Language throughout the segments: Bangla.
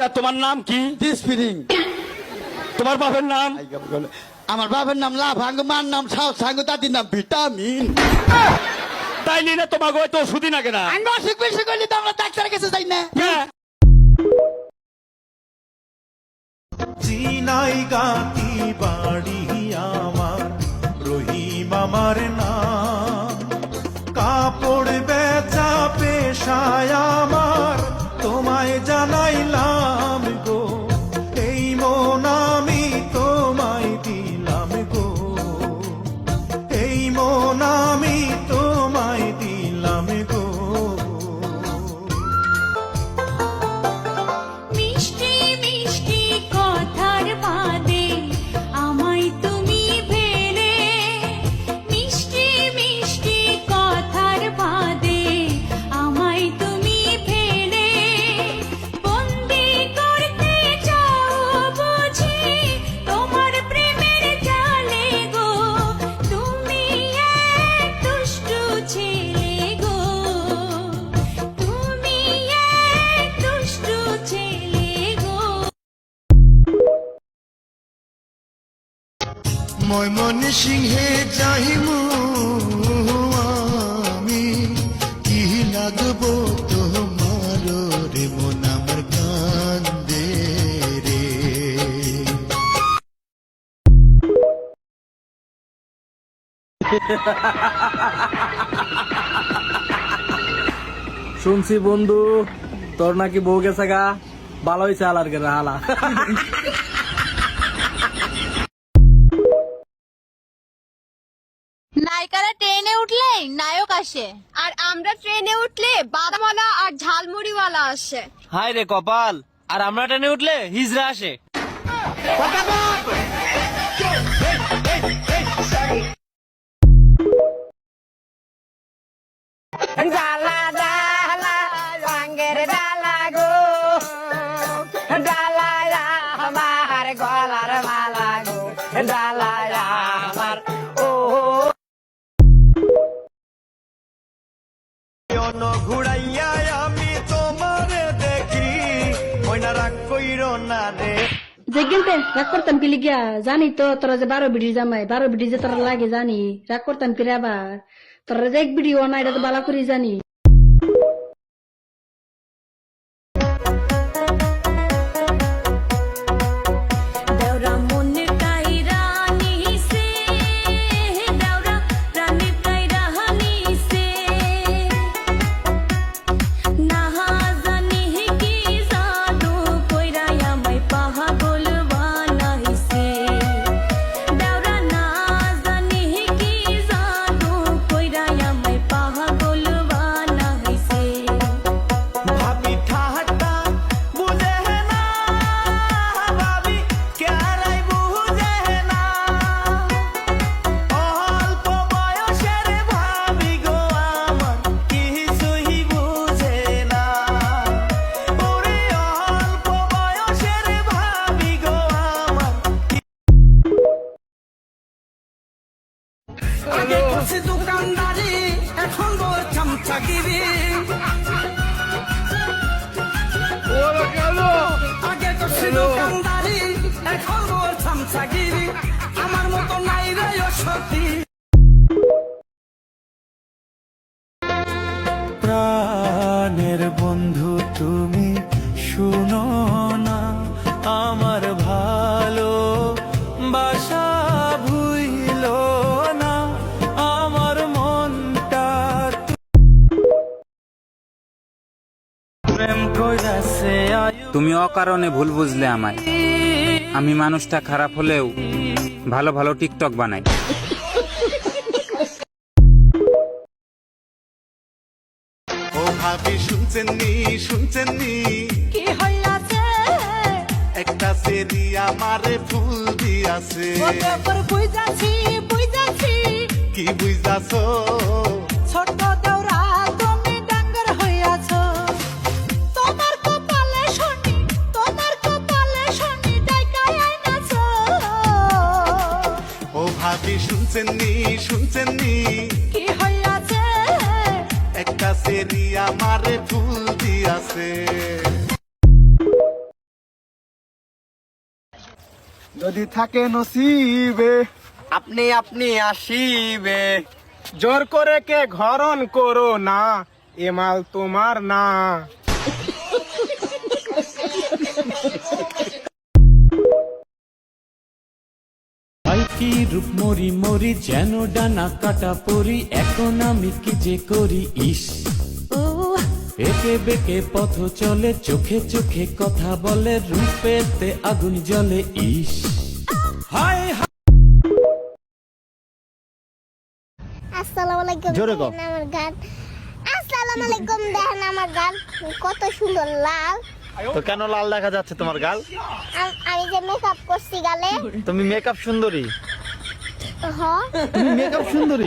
আচ্ছা তোমার নাম কি? ডিসপিরিং। তোমার বাপের নাম? আমার বাবার নাম লাভাঙ্গ, মার নাম সাউ সাঙ্গ, দাদির নাম ভিটামিন। তাইলি না তোমাকে হয়তো ওষুধই না কেনা। আমি অসুখ বিসুখ করলে তো আমরা ডাক্তারের কাছে যাই না। হ্যাঁ। চিনাই গাতি বাড়ি আমার, রহিম আমার নাম। কাপড় বেচা পেশায় আমার, তোমায় জানাইলাম গো। এই মন আমি তোমায় দিলাম গো, এই মন আমি তোমায় দিলাম গো। মিষ্টি মিষ্টি কথার বাদে আমায় তুমি ভেলে, মিষ্টি মিষ্টি কথার বাদে আমায় তুমি ভেলে, বন্দি করতে চাও বুঝি তোমার প্রেমের জালে গো। তুমি এক দুষ্টু ছেলে গো, তুমি এক দুষ্টু ছেলে গো। ময়মনি সিংহে যাইমু আমি, কি লাগবো তোমার রে মন আমার কান্দে রে। শুনছি বন্ধু তোর নাকি বউ গেছে গা, ভালো হয়েছে আলার গে হালা। নায়িকারা ট্রেনে উঠলে নায়ক আসে, আর আমরা ট্রেনে উঠলে বাদামওয়ালা আর ঝালমুড়িওয়ালা আসে। হাই রে কপাল, আর আমরা টেনে উঠলে হিজড়া আসে। ডালা ডালা রঙের ডালা গো, ডালা আমার গলার মালা গো, ডালা আমার ও। ঘুরাইয়া আমি তোমারে দেখি, ময়না রাগ কইর না রে। যেগেনতে রাগ করতাম কি লিগিয়া জানি তো তোরা যে 12 বিডি জামাই 12 বিডি যে তোরা লাগে জানি রাগ করতাম কি রে আবার তোরা যে 1 বিডি না এটা তো বালা করি জানি। দেওরা মনের কাইরা নিছে, দেওরা প্রাণের কাইরা নিছে, না জানি কি জাদু কইরা আমায় পাগল বানাইছে। দেওরা না জানি কি জাদু কইরা আমায় পাগল বানাইছে। ভাবি ঠাট্টা বুঝে না, ভাবি কেরাই বুঝে না। অল্প বয়সের ভাবি গো আমার, কিছুই বুঝে না। ওরে অল্প বয়সের ভাবি গো আমার। আগে করছি দোকানদারি, এখন বলছাম চাকরি। আগে করছি দোকানদারি, এখন বলছাম চাকরি। আমার মতো নাই রে সতী। প্রাণের বন্ধু তুমি শুনো না, আমার ভালো বাসা ভুইল না, আমার মনটা প্রেম কইরাছে আয়ু। তুমি অকারণে ভুল বুঝলে আমায়, আমি মানুষটা খারাপ হলেও ভালো ভালো টিকটক বানাই। ও ভাবি শুনছেন নি কি হইয়াছে একটা সেরি আমারে ফুল দিয়াছে। বুঝাছি বুঝাছি, কি বুঝাছো? ছোট দেওরা তুমি ডাঙ্গর হইয়াছো। তোমার কপালে শনি, তোমার কপালে শনি ডাইকাই আইনাছো। ও ভাবি শুনছেন নি কি হইয়াছে একটা সেরি আমারে ফুল দিয়াছে। যদি থাকে নসিবে আপনি আপনি আসিবে জোর করে কে ঘরণ করো না, এ মাল তোমার না। কি রূপ মরি মরি যেন ডানা কাটা পরি, এখন আমি কি যে করি ইস। একে বেঁকে পথ চলে, চোখে চোখে কথা বলে, রূপেতে আগুন জ্বলে ইস। হায় আসসালামু আলাইকুম। জোরে কও। দেখেন আমার গান। আসসালামু আলাইকুম, দেখেন আমার গান কত সুন্দর লাল। তো কেন লাল দেখা যাচ্ছে তোমার গাল? আমি যে মেকআপ করছি গালে। তুমি মেকআপ সুন্দরী। হ, তুমি মেকআপ সুন্দরী।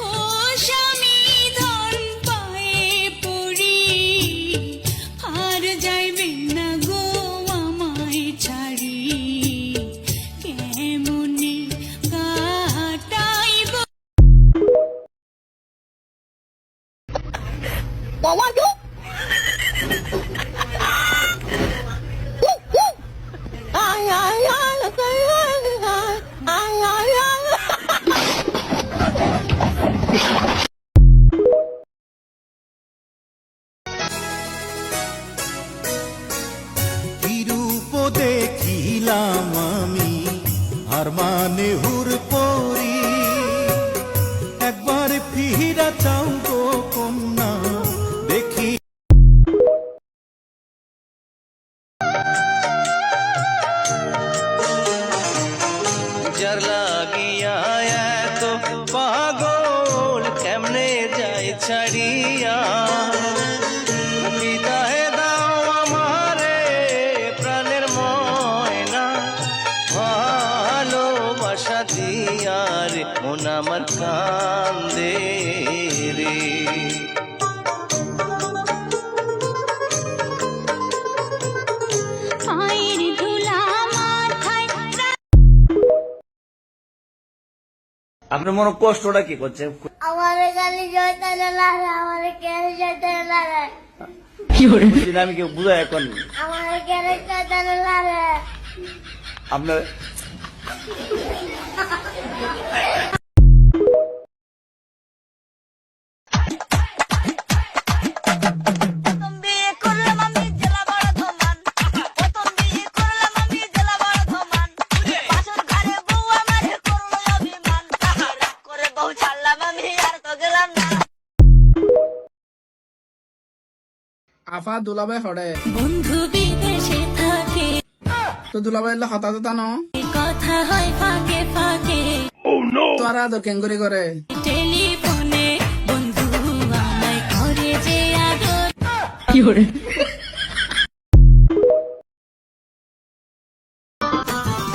ও স্বামী ধন পায়ে পড়ি, আর যাইবেন না গো আমায় ছাড়ি, কেমনে কাটাইব। বাবা গো। আয় আয় আয় আয় আয় আয়। কি রূপ দেখিলাম আমি, আর মানে হুর পরি, একবার ফিরা চাও গো কন্যা দেখি। যার লাগিয়া এত পাগল, কেমনে যায় ছাড়িয়া, বিদায় দাও আমারে প্রাণের ময়না, ভালোবাসা দিয়া রে মন আমার কান্দে রে। পায়ের ধুলা মাথায় আপনার মনে কষ্টটা কি করছে? আমার গালি জয়তানে লাগে, আমার কেন জয়তানে লাগে, আমি কেউ বুঝাই এখন আমার কেন জয়তানে লাগে। আপনার বিয়ে করলাম আমি জেলা বড় ধমান, প্রথম বিয়ে করলাম আমি জেলা বড় ধমান, বাসর ঘরে বউ আমারে করলো অভিমান, রাগ করে বউ ছাড়লাম আমি আর তো গেলাম না। আফা দুলাভাই হড়ে বন্ধু বিদেশে থাকে, তো দুলাভাই হতাহত জানো, কথা হয় ফাঁকে ফাঁকে, তোরা আদর কেঙ্গুরি করে। টেলিফোনে বন্ধু আমায় করে যে আদর।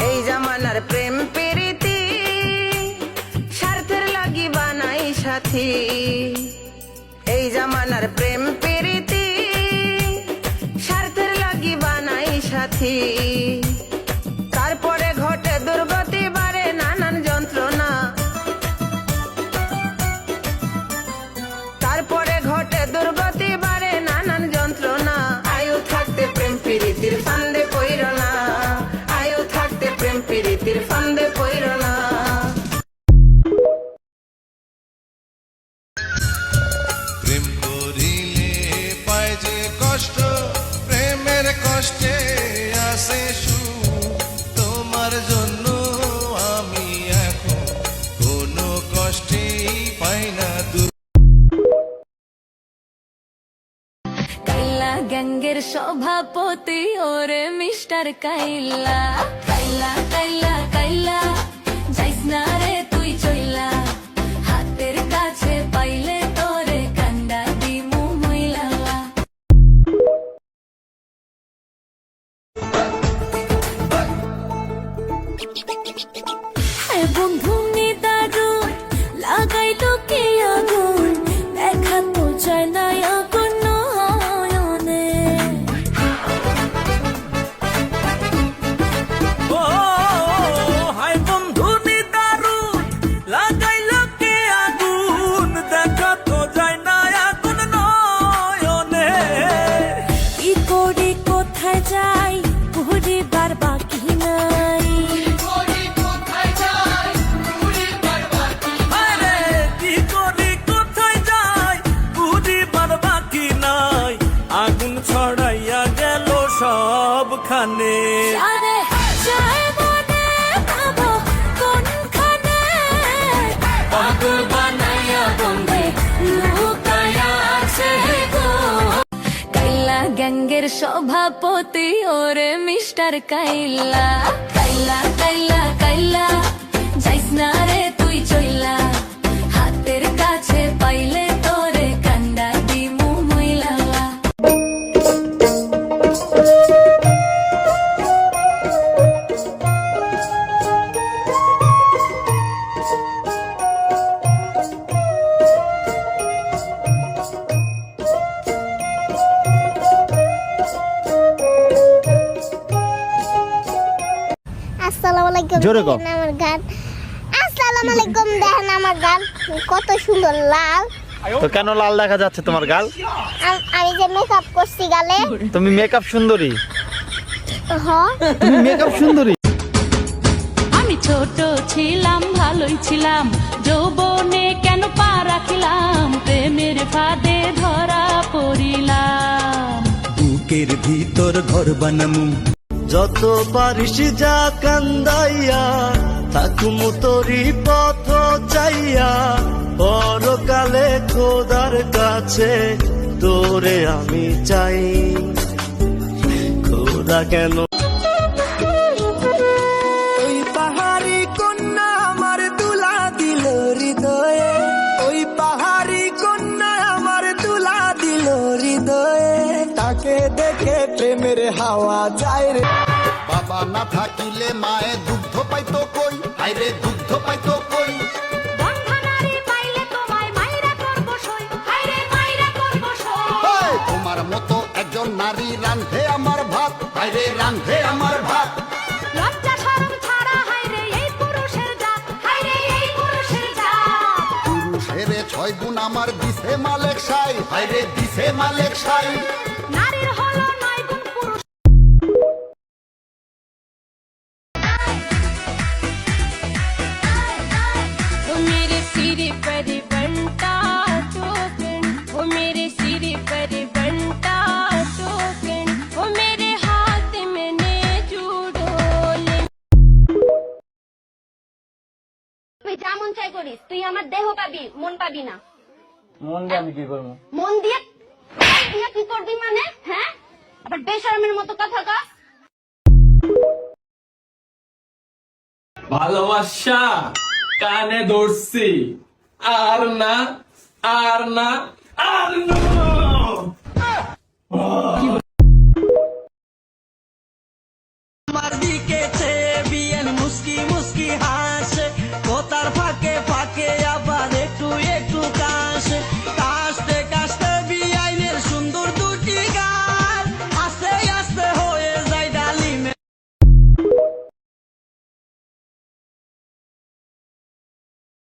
এই জামানার প্রেম প্রীতি, স্বার্থের লাগি বানাই সাথী। এই জামানার প্রেম প্রীতি, স্বার্থের লাগি বানাই সাথী। তারপরে ঘটে দুর্গতি, বাড়ে নানান যন্ত্রণা। তারপরে ঘটে দুর্গতি, বাড়ে নানান যন্ত্রণা। আয়ু থাকতে প্রেম প্রীতির ফান্দে পইর না, আয়ু থাকতে প্রেম প্রীতির ফান্দে পইর না। প্রেম করিলে পায় যে কষ্ট, প্রেমের কষ্টে আসে সুখ। তোমার জন্য আমি এখন কোনো কষ্টেই পাই না। কাইলা গ্যাংয়ের সভাপতি ওরে মিস্টার কাইলা, কাইলা কাইলা কাইলা যাইস না রে তুই চইলা, হাতের কাছে পাইলে তোরে কান্দা দিমু মইলা। গ্যাঙ্গের সভাপতি ওরে মিস্টার কাইলা কাইলা কাইলা কাইলা যাইস না রে তুই চইলা হাতের কাছে পাইলে তোরে কান্দা দিমু মইলালা। আসসালামু আলাইকুম জোরে কও। দেখেন আমার গান আসসালামু আলাইকুম দেখেন আমার গান কত সুন্দর লাল তো কেন লাল দেখা যাচ্ছে তোমার গাল? আমি যে মেকআপ করছি গালে তুমি মেকআপ সুন্দরী, হ তুমি মেকআপ সুন্দরী। আমি ছোট ছিলাম ভালোই ছিলাম যৌবনে কেন পা রাখিলাম প্রেমের ফাঁদে ধরা পড়িলাম। বুকের ভিতর ঘর বানামু যত পারিস যা কান্দাইয়া থাকুমু তোরি পথ চাইয়া পরকালে খোদার কাছে তোরে আমি চাই খোদা কেন ওই পাহাড়ি কন্যা আমার তুলা দিল হৃদয়ে ওই পাহাড়ি কন্যা আমার তুলা দিল হৃদয়ে তাকে দেখে প্রেমের হাওয়া যায় রে। বাবা না থাকিলে মায়ে দুগ্ধ পাইতো কই, আইরে দুগ্ধ পাইতো কই। এই, তোমার মতো একজন নারী রান্ধে আমার ভাত, আইরে রান্ধে আমার ভাত। পুরুষেরে 6 গুণ আমার দিছে মালেক সাই, আইরে দিছে মালেক সাই। তুই যা মন চাই করিস, তুই আমার দেহ পাবি, মন পাবি না। মন দিয়ে আমি কি করবো? মন দিয়ে দিয়ে কি করবি মানে? হ্যাঁ, আবার বেশরমের মতো কথা কস। ভালোবাসা কানে ধরছি আর না আর না আর না।